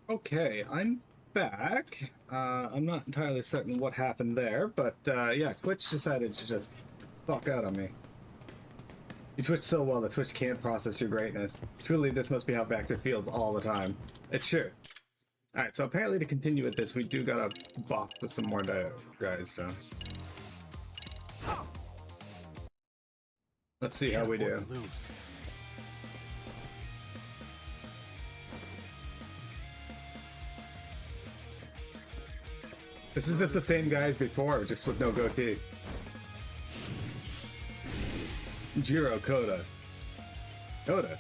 Okay, I'm back. I'm not entirely certain what happened there, but yeah, Twitch decided to just fuck out on me. You twitch so well that Twitch can't process your greatness. Truly, this must be how Vector feels all the time. It's sure. Alright, so apparently to continue with this, we do gotta bop with some more guys, so... Let's see how we do. This isn't the same guys before, just with no goatee. Jiro Koda. Koda.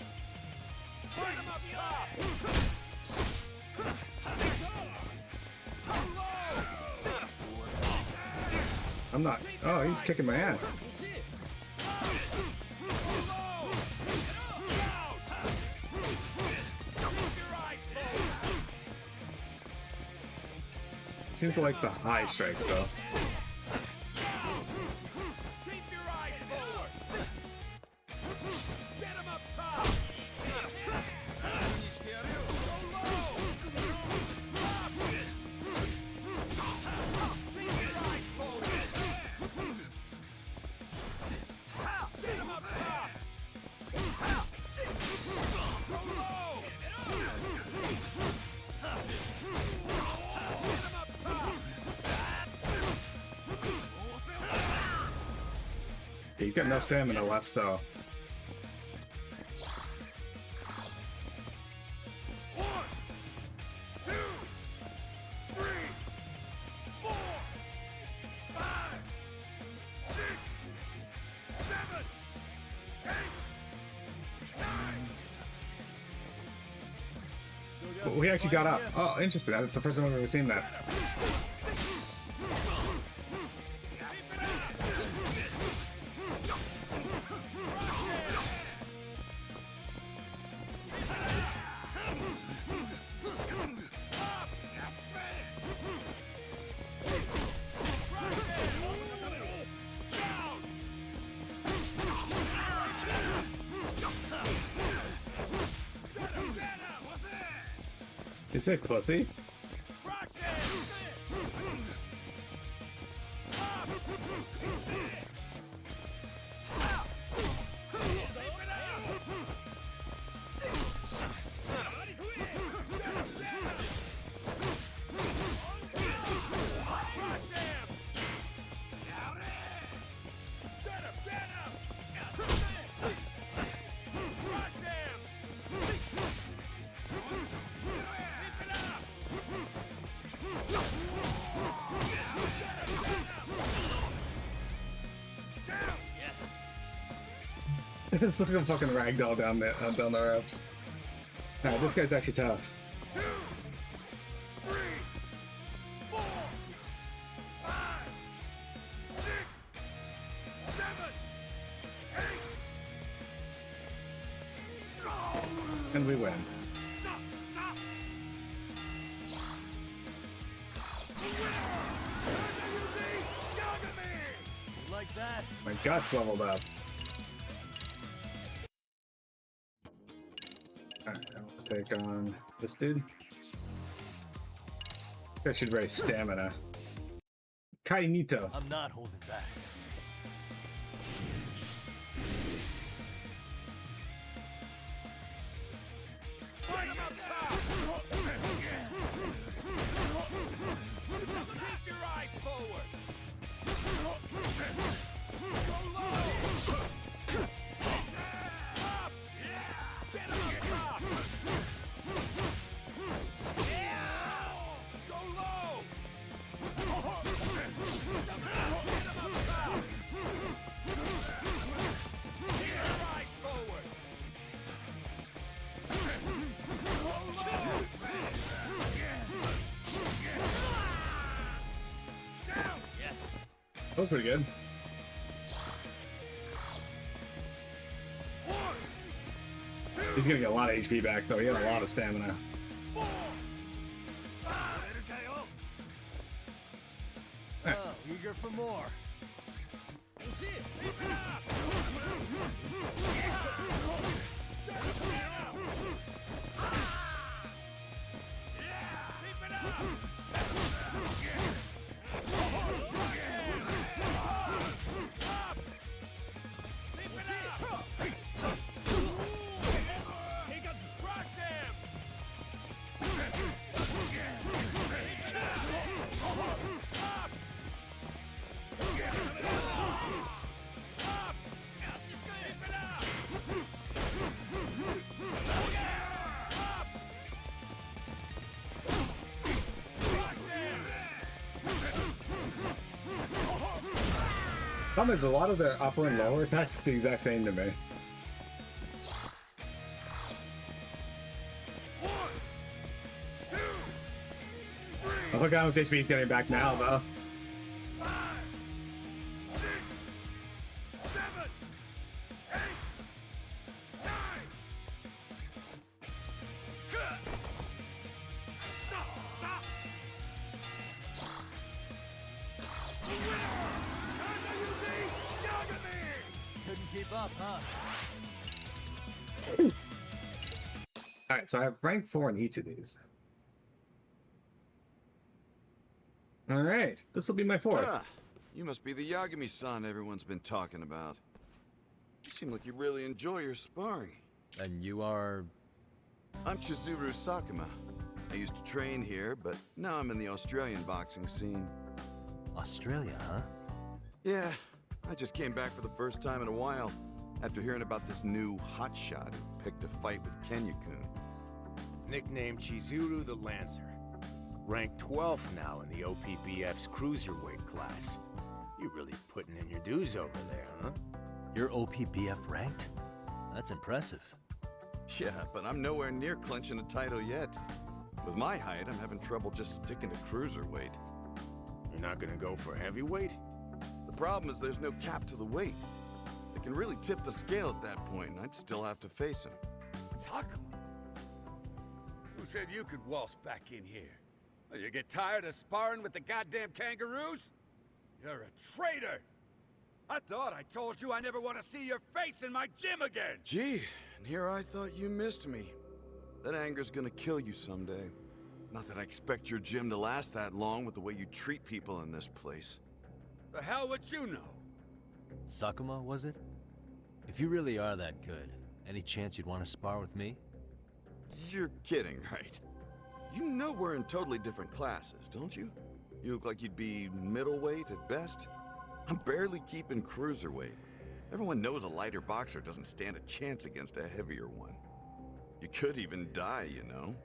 I'm not. Oh, he's kicking my ass. Seems to like the high strikes, though. He's got no stamina left, so... We actually got up. Oh, interesting. That's the first time I've ever seen that. You say pussy? It's like a fucking ragdoll down the ropes. Alright, this guy's actually tough. And we win. Like that? My guts leveled up. Alright, I'll take on this dude. I should raise stamina. Kainito. I'm not holding back. That was pretty good. He's gonna get a lot of HP back, though. He had a lot of stamina. Oh, eager for more. Problem is, a lot of their upper and lower attacks are the exact same to me. Oh, look how much HP he's getting back now, though. Alright, so I have rank 4 in each of these. Alright, this will be my 4th. Ah, you must be the Yagami-san everyone's been talking about. You seem like you really enjoy your sparring. And you are... I'm Chizuru Sakuma. I used to train here, but now I'm in the Australian boxing scene. Australia, huh? Yeah, I just came back for the first time in a while, after hearing about this new hotshot who picked a fight with Kenya-kun. Nicknamed Chizuru the Lancer. Ranked 12th now in the OPBF's cruiserweight class. You're really putting in your dues over there, huh? You're OPBF ranked? That's impressive. Yeah, but I'm nowhere near clinching a title yet. With my height, I'm having trouble just sticking to cruiserweight. You're not gonna go for heavyweight? The problem is there's no cap to the weight. It can really tip the scale at that point, and I'd still have to face him. Sukumo? Who said you could waltz back in here? Oh, you get tired of sparring with the goddamn kangaroos? You're a traitor! I thought I told you I never want to see your face in my gym again! Gee, and here I thought you missed me. That anger's gonna kill you someday. Not that I expect your gym to last that long with the way you treat people in this place. The hell would you know? Sukumo, was it? If you really are that good, any chance you'd want to spar with me? You're kidding, right? You know we're in totally different classes, don't you? You look like you'd be middleweight at best. I'm barely keeping cruiserweight. Everyone knows a lighter boxer doesn't stand a chance against a heavier one. You could even die, you know?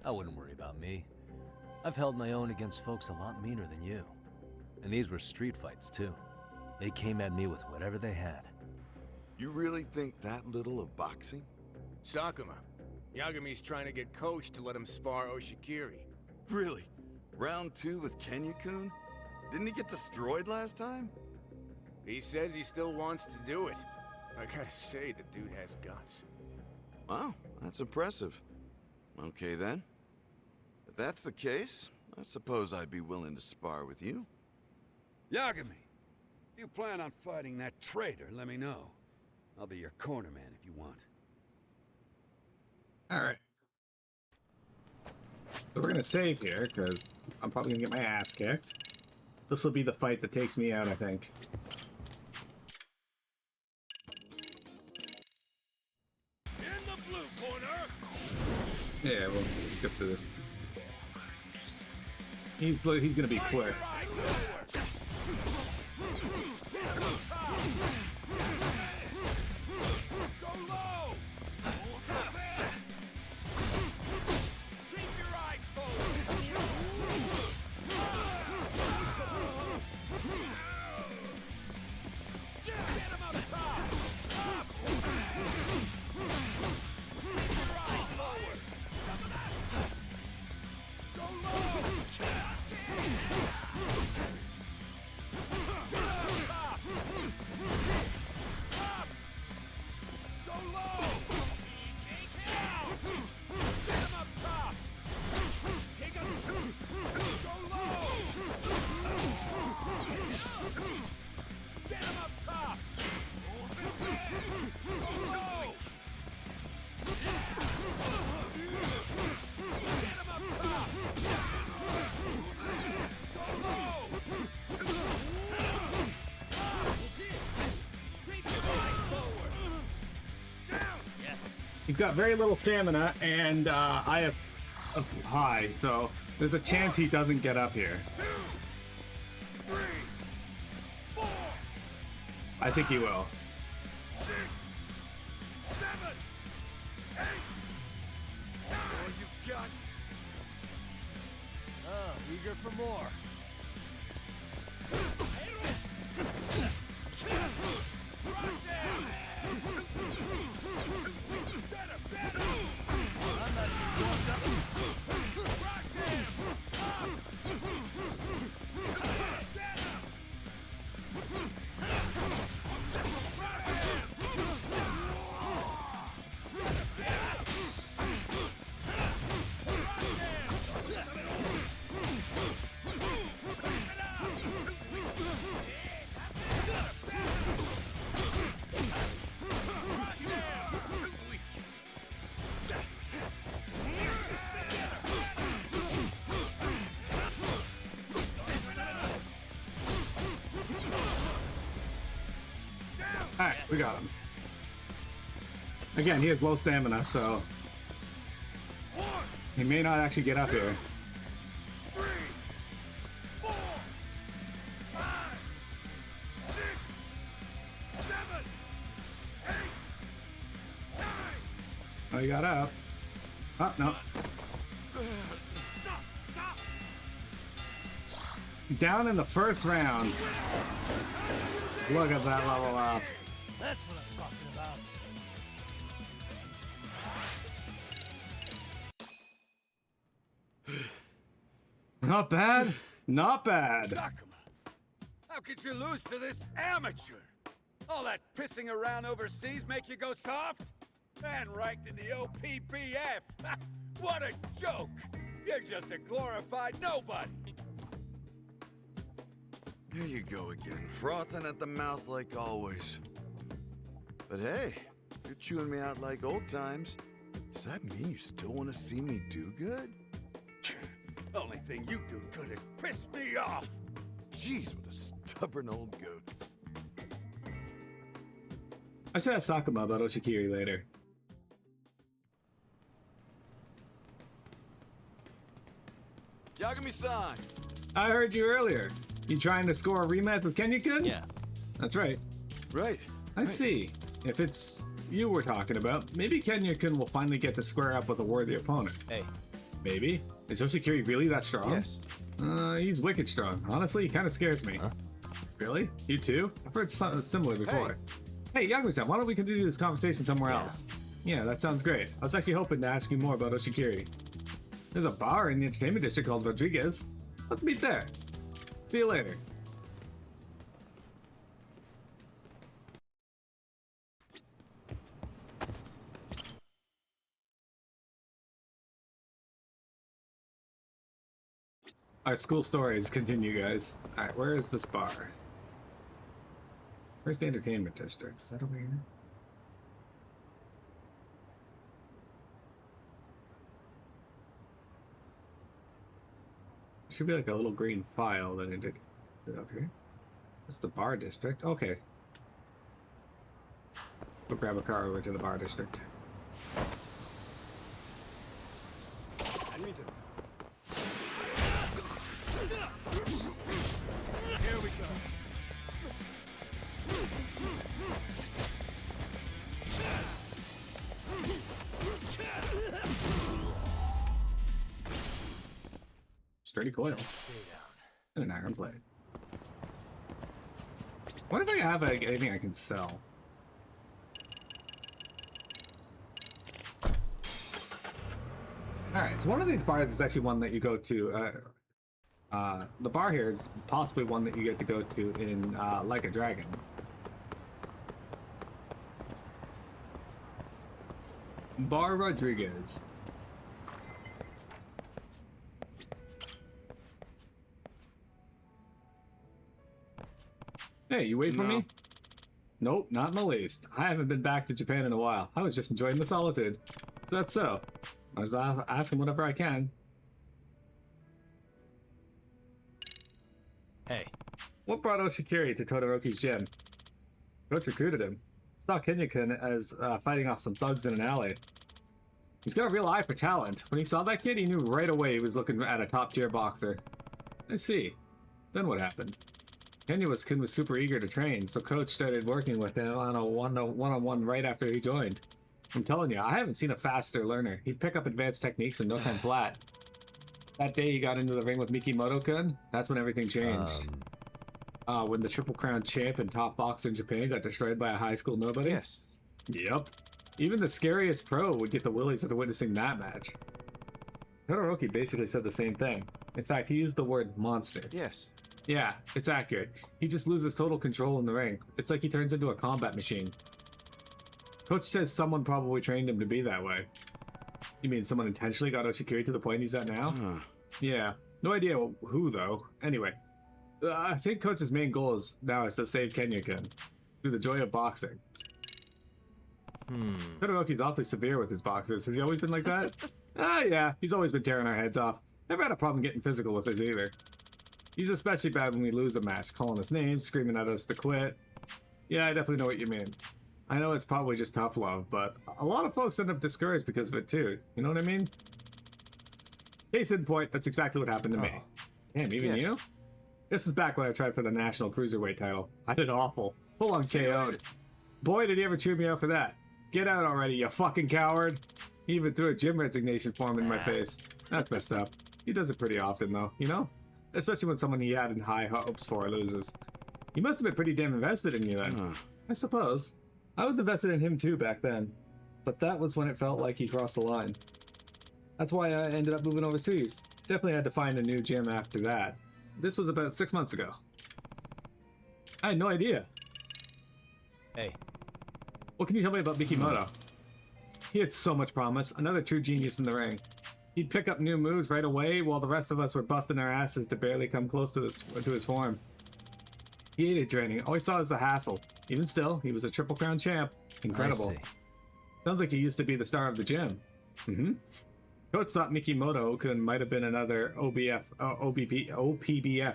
I wouldn't worry about me. I've held my own against folks a lot meaner than you. And these were street fights, too. They came at me with whatever they had. You really think that little of boxing? Sakuma. Yagami's trying to get coached to let him spar Oshikiri. Really? Round 2 with Kenya-kun? Didn't he get destroyed last time? He says he still wants to do it. I gotta say, the dude has guts. Wow, that's impressive. Okay then. If that's the case, I suppose I'd be willing to spar with you. Yagami, if you plan on fighting that traitor, let me know. I'll be your corner man if you want. Alright. So we're gonna save here, because I'm probably gonna get my ass kicked. This will be the fight that takes me out, I think. In the blue corner! Yeah, we'll get to this. He's gonna be quick. He's got very little stamina, and I have a high, so there's a chance he doesn't get up here. 2, 3, 4, I think he will. 6, 7, 8. All you got. Oh, eager for more. Alright, we got him. Again, he has low stamina, so he may not actually get up here. 3, 4, 5, 6, 7, 8, 9. Oh, he got up. Oh, no. Stop! Down in the first round. Look at that level up. That's what I'm talking about. Not bad. Not bad. Sukumo, how could you lose to this amateur? All that pissing around overseas makes you go soft? And ranked in the OPBF. What a joke! You're just a glorified nobody. Here you go again, frothing at the mouth like always. But hey, if you're chewing me out like old times, does that mean you still want to see me do good? Only thing you do good is piss me off. Jeez, what a stubborn old goat. I should ask Sakuma about Oshikiri later. Yagami-san! I heard you earlier. You trying to score a rematch with Kenya-kun? Yeah. That's right. Right. I see. If it's you we're talking about, maybe Kenya-kun will finally get to square up with a worthy opponent. Hey. Maybe. Is Oshikiri really that strong? Yes. He's wicked strong. Honestly, he kind of scares me. Huh? Really? You too? I've heard something similar before. Hey, Yagami-san, why don't we continue this conversation somewhere else? Yeah, that sounds great. I was actually hoping to ask you more about Oshikiri. There's a bar in the entertainment district called Rodriguez. Let's meet there. See you later. Our school stories continue, guys. Alright, where is this bar? Where's the entertainment district? Is that over here? Should be like a little green file that I did up here. That's the bar district. Okay. We'll grab a car over to the bar district. Here we go. Sturdy coil. And an iron plate. What if I have anything I can sell? Alright, so one of these bars is actually one that you go to. The bar here is possibly one that you get to go to in Like a Dragon. Bar Rodriguez. Hey, you wait for me? Nope, not in the least. I haven't been back to Japan in a while. I was just enjoying the solitude. So that's so. I was asking whatever I can. Hey. What brought Oshikiri to Todoroki's gym? Coach recruited him. Saw Kenya-kun as fighting off some thugs in an alley. He's got a real eye for talent. When he saw that kid, he knew right away he was looking at a top-tier boxer. I see. Then what happened? Kenya was super eager to train, so coach started working with him on a one-on-one right after he joined. I'm telling you, I haven't seen a faster learner. He'd pick up advanced techniques in no time flat. That day he got into the ring with Mikimoto-kun, that's when everything changed. When the Triple Crown champ and top boxer in Japan got destroyed by a high school nobody? Yes. Yep. Even the scariest pro would get the willies after witnessing that match. Todoroki basically said the same thing. In fact, he used the word monster. Yes. Yeah, it's accurate. He just loses total control in the ring. It's like he turns into a combat machine. Coach says someone probably trained him to be that way. You mean someone intentionally got Oshikiri to the point he's at now? Yeah. No idea who, though. Anyway, I think Coach's main goal is to save Kenya-kun through the joy of boxing. Todoroki's awfully severe with his boxers. Has he always been like that? Yeah. He's always been tearing our heads off. Never had a problem getting physical with us either. He's especially bad when we lose a match, calling us names, screaming at us to quit. Yeah, I definitely know what you mean. I know it's probably just tough love, but a lot of folks end up discouraged because of it too. You know what I mean? Case in point, that's exactly what happened to me. Damn, even you? This is back when I tried for the National Cruiserweight title. I did awful. Full on KO'd. Boy, did he ever cheer me out for that. Get out already, you fucking coward. He even threw a gym resignation form in my face. That's messed up. He does it pretty often though, you know? Especially when someone he had in high hopes for loses. He must have been pretty damn invested in you then. I suppose. I was invested in him too back then. But that was when it felt like he crossed the line. That's why I ended up moving overseas. Definitely had to find a new gym after that. This was about 6 months ago. I had no idea. Hey. What can you tell me about Mikimoto? He had so much promise. Another true genius in the ring. He'd pick up new moves right away while the rest of us were busting our asses to barely come close to his form. He hated training. Always saw it as a hassle. Even still, he was a Triple Crown champ. Incredible. I see. Sounds like he used to be the star of the gym. Coach thought Mikimoto might have been another OPBF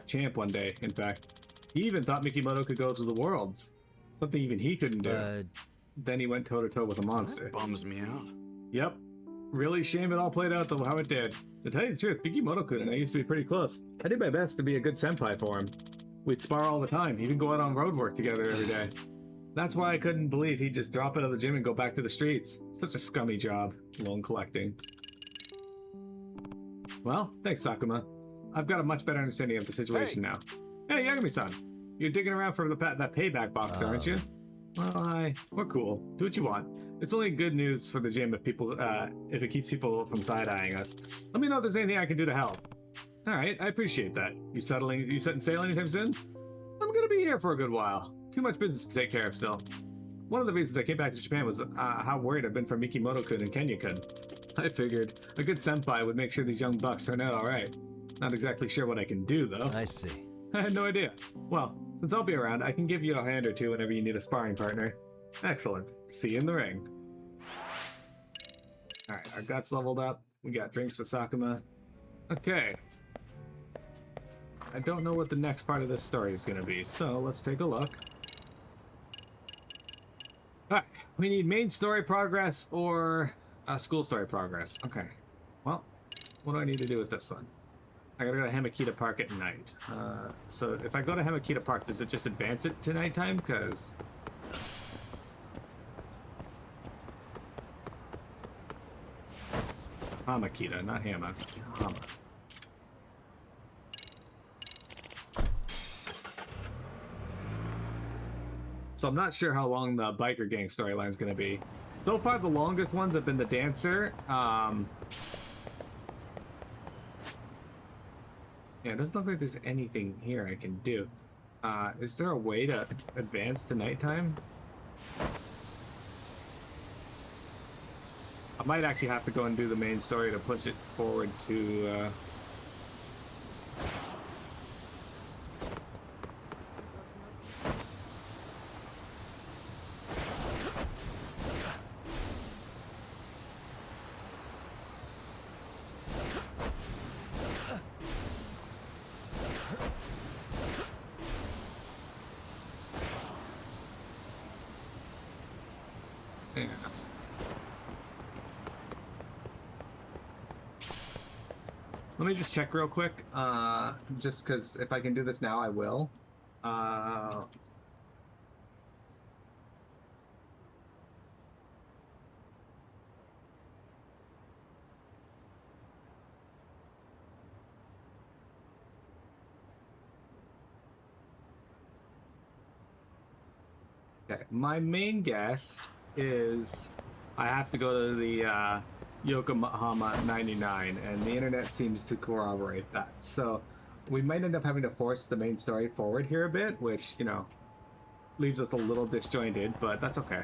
champ one day, in fact. He even thought Mikimoto could go to the Worlds. Something even he couldn't do. Then he went toe-to-toe with a monster. That bums me out. Yep. Really shame it all played out though how it did. To tell you the truth, Mikimoto-kun and I used to be pretty close. I did my best to be a good senpai for him. We'd spar all the time, even go out on road work together every day. That's why I couldn't believe he'd just drop out of the gym and go back to the streets. Such a scummy job, loan collecting. Well, thanks Sakuma. I've got a much better understanding of the situation now. Hey, Yagami-san. You're digging around for that payback box, aren't you? Well, we're cool. Do what you want. It's only good news for the gym if it keeps people from side-eyeing us. Let me know if there's anything I can do to help. All right, I appreciate that. You setting sail anytime soon? I'm gonna be here for a good while. Too much business to take care of still. One of the reasons I came back to Japan was how worried I've been for Mikimoto-kun and Kenya-kun. I figured a good senpai would make sure these young bucks turn out all right. Not exactly sure what I can do though. I see. I had no idea. Well, since I'll be around, I can give you a hand or two whenever you need a sparring partner. Excellent. See you in the ring. Alright, our guts leveled up. We got drinks for Sakuma. Okay. I don't know what the next part of this story is going to be, so let's take a look. Alright, we need main story progress or school story progress. Okay. Well, what do I need to do with this one? I gotta go to Hamakita Park at night. So if I go to Hamakita Park, does it just advance it to nighttime? Because... Hamakita, not Hama. Hama. So I'm not sure how long the biker gang storyline is going to be. So far, the longest ones have been the dancer. Yeah, it doesn't look like there's anything here I can do. Is there a way to advance to nighttime? I might actually have to go and do the main story to push it forward to, Let me just check real quick. Just because if I can do this now, I will. Okay, my main guess is I have to go to the Yokohama 99, and the internet seems to corroborate that. So we might end up having to force the main story forward here a bit, which, you know, leaves us a little disjointed, but that's okay.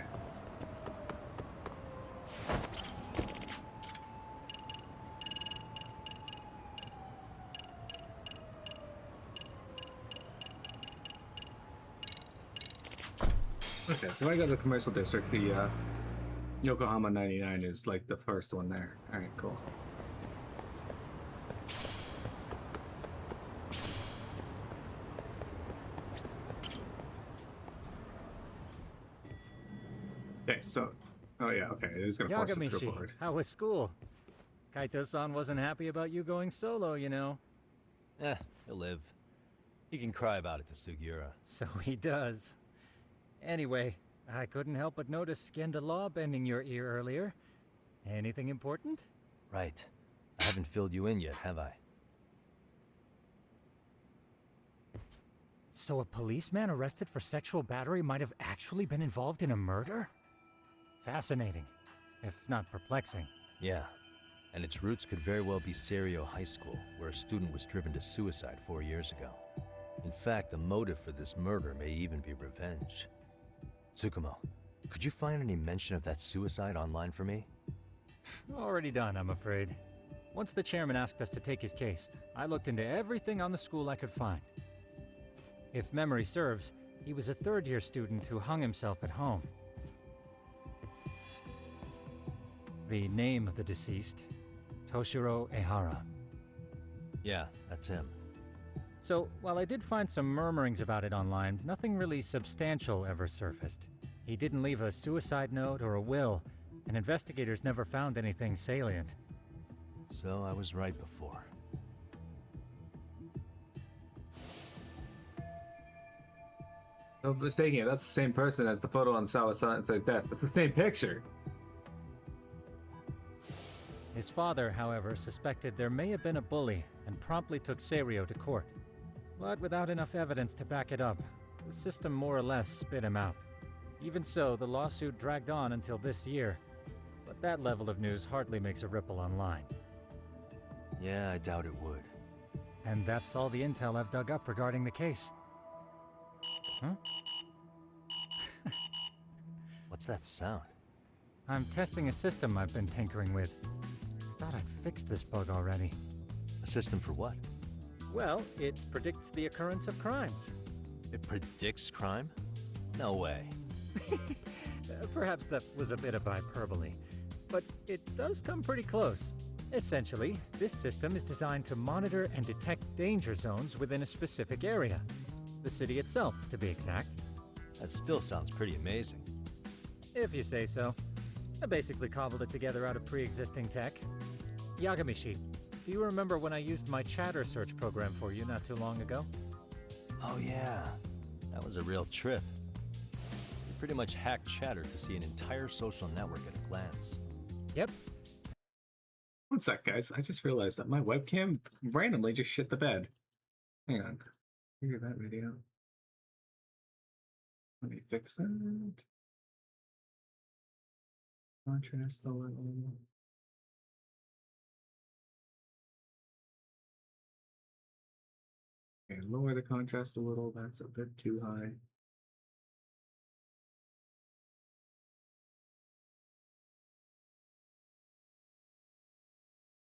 Okay, so when I go to the commercial district, the Yokohama 99 is like the first one there. Alright, cool. Okay, so... Oh yeah, okay, it is gonna force us to go forward. How was school? Kaito-san wasn't happy about you going solo, you know. He'll live. He can cry about it to Sugiura. So he does. Anyway, I couldn't help but notice Skenda Law bending your ear earlier. Anything important? Right. I haven't filled you in yet, have I? So a policeman arrested for sexual battery might have actually been involved in a murder? Fascinating, if not perplexing. Yeah. And its roots could very well be Serio High School, where a student was driven to suicide 4 years ago. In fact, the motive for this murder may even be revenge. Sukumo, could you find any mention of that suicide online for me? Already done, I'm afraid. Once the chairman asked us to take his case, I looked into everything on the school I could find. If memory serves, he was a third-year student who hung himself at home. The name of the deceased, Toshiro Ehara. Yeah, that's him. So, while I did find some murmurings about it online, nothing really substantial ever surfaced. He didn't leave a suicide note or a will, and investigators never found anything salient. So I was right before. No mistaking it, that's the same person as the photo on Sawa's death. It's the same picture. His father, however, suspected there may have been a bully and promptly took Serio to court. But without enough evidence to back it up, the system more or less spit him out. Even so, the lawsuit dragged on until this year. But that level of news hardly makes a ripple online. Yeah, I doubt it would. And that's all the intel I've dug up regarding the case. Huh? What's that sound? I'm testing a system I've been tinkering with. Thought I'd fixed this bug already. A system for what? Well, it predicts the occurrence of crimes. It predicts crime? No way. Perhaps that was a bit of hyperbole, but it does come pretty close. Essentially, this system is designed to monitor and detect danger zones within a specific area. The city itself, to be exact. That still sounds pretty amazing. If you say so. I basically cobbled it together out of pre-existing tech. Yagamishi, do you remember when I used my chatter search program for you not too long ago? Oh yeah, that was a real trip. You pretty much hacked Chatter to see an entire social network at a glance. Yep. One sec, guys. I just realized that my webcam randomly just shit the bed. Hang on. Look at that video. Let me fix it. Contrast a little. Okay, lower the contrast a little. That's a bit too high.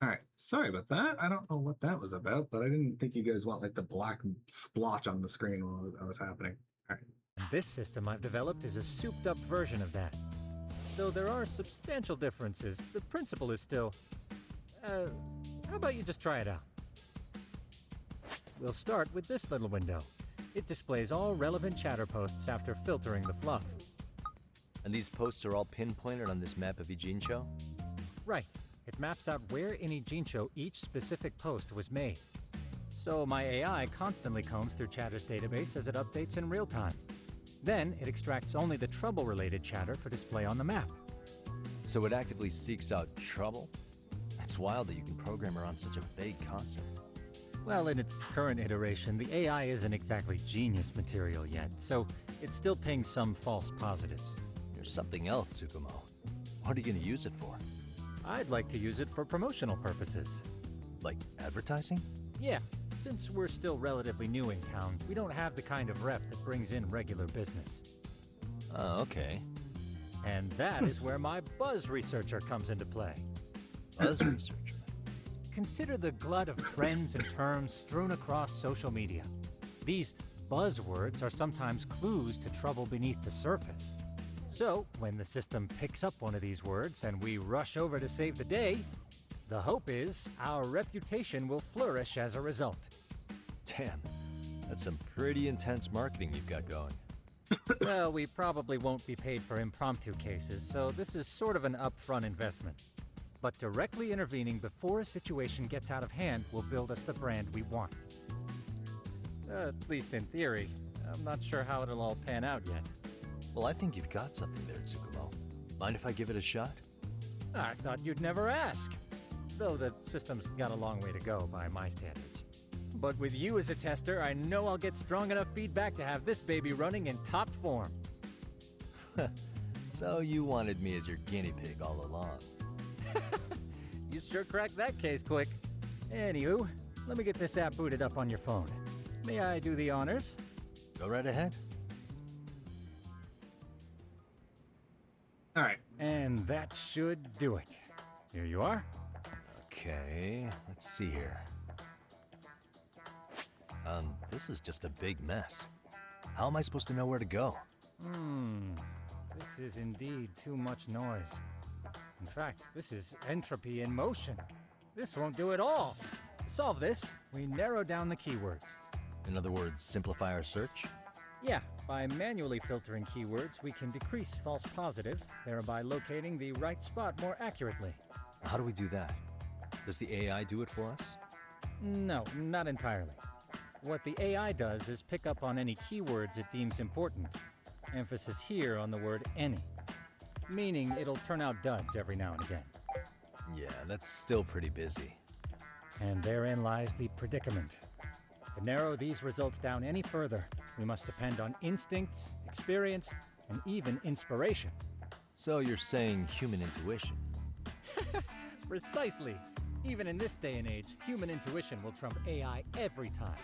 All right, sorry about that. I don't know what that was about, but I didn't think you guys want like the black splotch on the screen while that was happening. All right. And this system I've developed is a souped-up version of that. Though there are substantial differences, the principle is still... how about you just try it out? We'll start with this little window. It displays all relevant chatter posts after filtering the fluff. And these posts are all pinpointed on this map of Ijincho? Right. it maps out where in Ijincho each specific post was made. So my AI constantly combs through Chatter's database as it updates in real time. Then it extracts only the trouble-related chatter for display on the map. So it actively seeks out trouble? It's wild that you can program around such a vague concept. Well, in its current iteration, the AI isn't exactly genius material yet, so it's still pings some false positives. There's something else, Sukumo. What are you gonna use it for? I'd like to use it for promotional purposes. Like advertising? Yeah, since we're still relatively new in town, we don't have the kind of rep that brings in regular business. Oh, okay. And that is where my buzz researcher comes into play. Buzz researcher. Consider the glut of trends and terms strewn across social media. These buzzwords are sometimes clues to trouble beneath the surface. So, when the system picks up one of these words and we rush over to save the day, the hope is our reputation will flourish as a result. Damn, that's some pretty intense marketing you've got going. Well, we probably won't be paid for impromptu cases, so this is sort of an upfront investment. But directly intervening before a situation gets out of hand will build us the brand we want. At least in theory. I'm not sure how it'll all pan out yet. Well, I think you've got something there, Sukumo. Mind if I give it a shot? I thought you'd never ask. Though the system's got a long way to go by my standards. But with you as a tester, I know I'll get strong enough feedback to have this baby running in top form. So you wanted me as your guinea pig all along. You sure cracked that case quick. Anywho, let me get this app booted up on your phone. May I do the honors? Go right ahead. All right. And that should do it. Here you are. Okay, let's see here. This is just a big mess. How am I supposed to know where to go? This is indeed too much noise. In fact, this is entropy in motion. This won't do it all. To solve this, we narrow down the keywords. In other words, simplify our search? Yeah, by manually filtering keywords, we can decrease false positives, thereby locating the right spot more accurately. How do we do that? Does the AI do it for us? No, not entirely. What the AI does is pick up on any keywords it deems important. Emphasis here on the word any. Meaning it'll turn out duds every now and again. Yeah, that's still pretty busy. And therein lies the predicament. To narrow these results down any further, we must depend on instincts, experience, and even inspiration. So you're saying human intuition? Precisely. Even in this day and age, human intuition will trump AI every time.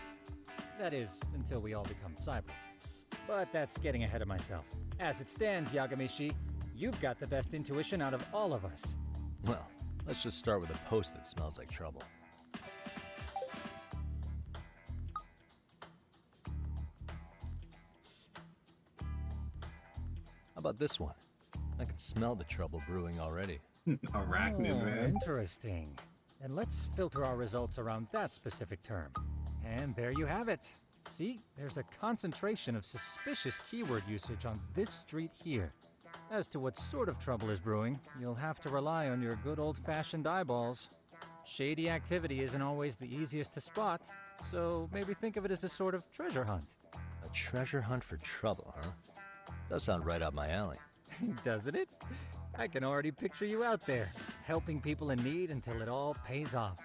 That is, until we all become cyborgs. But that's getting ahead of myself. As it stands, Yagamishi, you've got the best intuition out of all of us. Well, let's just start with a post that smells like trouble. How about this one? I can smell the trouble brewing already. Arachnid, man. Interesting. And let's filter our results around that specific term. And there you have it. See, there's a concentration of suspicious keyword usage on this street here. As to what sort of trouble is brewing, you'll have to rely on your good old-fashioned eyeballs. Shady activity isn't always the easiest to spot, so maybe think of it as a sort of treasure hunt. A treasure hunt for trouble, huh? Does sound right up my alley. Doesn't it? I can already picture you out there, helping people in need until it all pays off.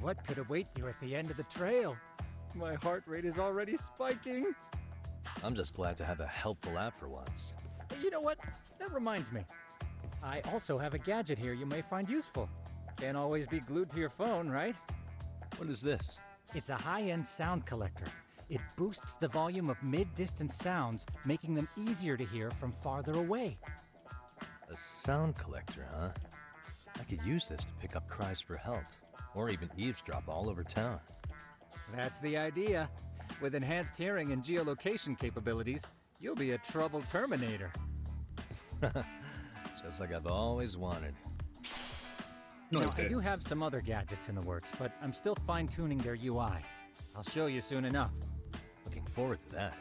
What could await you at the end of the trail? My heart rate is already spiking. I'm just glad to have a helpful app for once. You know what? That reminds me. I also have a gadget here you may find useful. Can't always be glued to your phone, right? What is this? It's a high-end sound collector. It boosts the volume of mid-distance sounds, making them easier to hear from farther away. A sound collector, huh? I could use this to pick up cries for help, or even eavesdrop all over town. That's the idea. With enhanced hearing and geolocation capabilities, you'll be a trouble terminator. Just like I've always wanted. Now, Okay. I do have some other gadgets in the works, but I'm still fine-tuning their UI. I'll show you soon enough. Looking forward to that.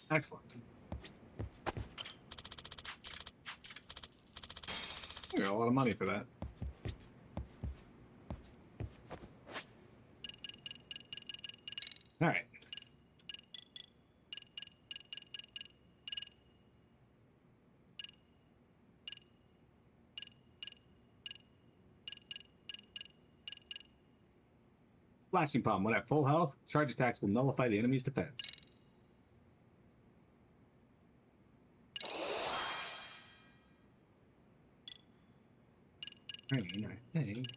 Excellent. I got a lot of money for that. All right. Flashing palm. When at full health, charge attacks will nullify the enemy's defense. I think.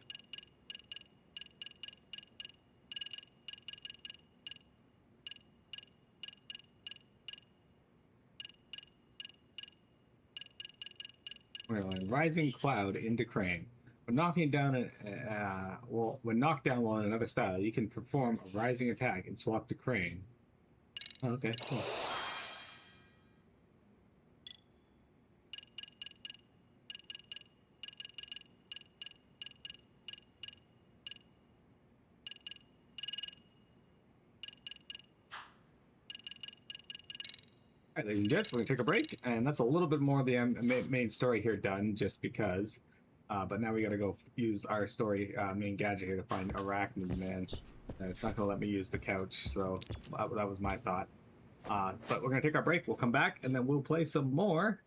Well, rising cloud into crane. When knocking down when knocked down while in another style, you can perform a rising attack and swap to crane. Oh, okay, cool. Alright, ladies and gents, we're going to take a break, and that's a little bit more of the main story here done, just because. But now we got to go use our story main gadget here to find Arachnid Man. And it's not going to let me use the couch, so that was my thought. But we're going to take our break, we'll come back, and then we'll play some more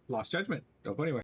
Lost Judgment. Don't go anywhere.